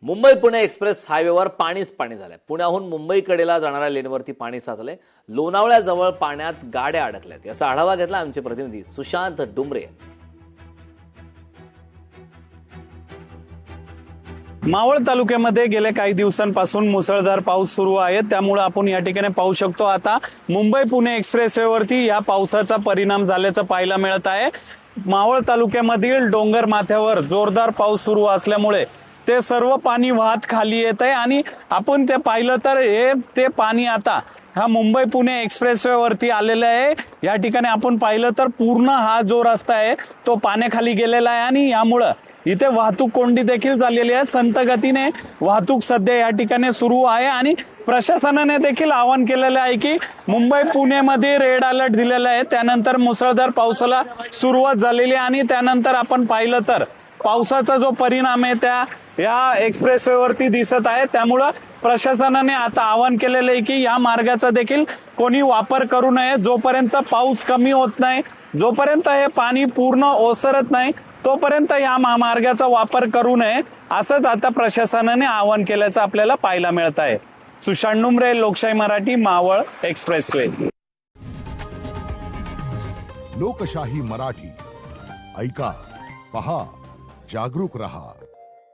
Mumbai Pune express हायवेवर पाणीच पाणी झालंय। पुण्याहून मुंबईकडेला जाणाऱ्या लेनवरती पाणी साचलंय। लोणावळ्याजवळ पाण्यात गाड्या अडकल्यात। याचा आढावा घेतला आमचे प्रतिनिधी सुशांत डुमरे। मावळ तालुक्यामध्ये गेल्या काही दिवसांपासून मुसळधार पाऊस सुरू आहे। त्यामुळे आपण या ठिकाणी पाहू शकतो आता मुंबई पुणे एक्सप्रेसवेवरती या पावसाचा परिणाम झाल्याचं पाहायला मिळत आहे। मावळ तालुक्यामधील डोंगर माथ्यावर जोरदार पाऊस सुरू असल्यामुळे ते सर्व पाणी वाहत खाली येत आहे आणि आपण ते पाहिलं तर ते पाणी आता हा मुंबई पुणे एक्सप्रेसवेवरती आलेला आहे। या ठिकाणी आपण पाहिलं तर पूर्ण हा जो रस्ता आहे तो पाण्याखाली गेलेला आहे आणि यामुळे इथे वाहतूक कोंडी देखील झालेली आहे। संत गतीने वाहतूक सध्या या ठिकाणी सुरू आहे आणि प्रशासनाने देखील आवाहन केलेलं आहे की मुंबई पुणेमध्ये रेड अलर्ट दिलेला आहे। त्यानंतर मुसळधार पावसाला सुरुवात झालेली आहे आणि त्यानंतर आपण पाहिलं तर पावसाचा जो परिणाम आहे त्या या एक्सप्रेसवेवरती दिसत आहे। त्यामुळे प्रशासनाने आता आवाहन केलेलं आहे की या मार्गाचा देखील कोणी वापर करू नये। जोपर्यंत पाऊस कमी होत नाही, जोपर्यंत हे पाणी पूर्ण ओसरत नाही, तोपर्यंत या महामार्गाचा वापर करू नये असंच आता प्रशासनाने आवाहन केल्याचं आपल्याला पाहायला मिळत आहे। सुशांत डुमरे, लोकशाही मराठी, मावळ एक्सप्रेसवे। लोकशाही मराठी ऐका, पहा, जागरूक रहा।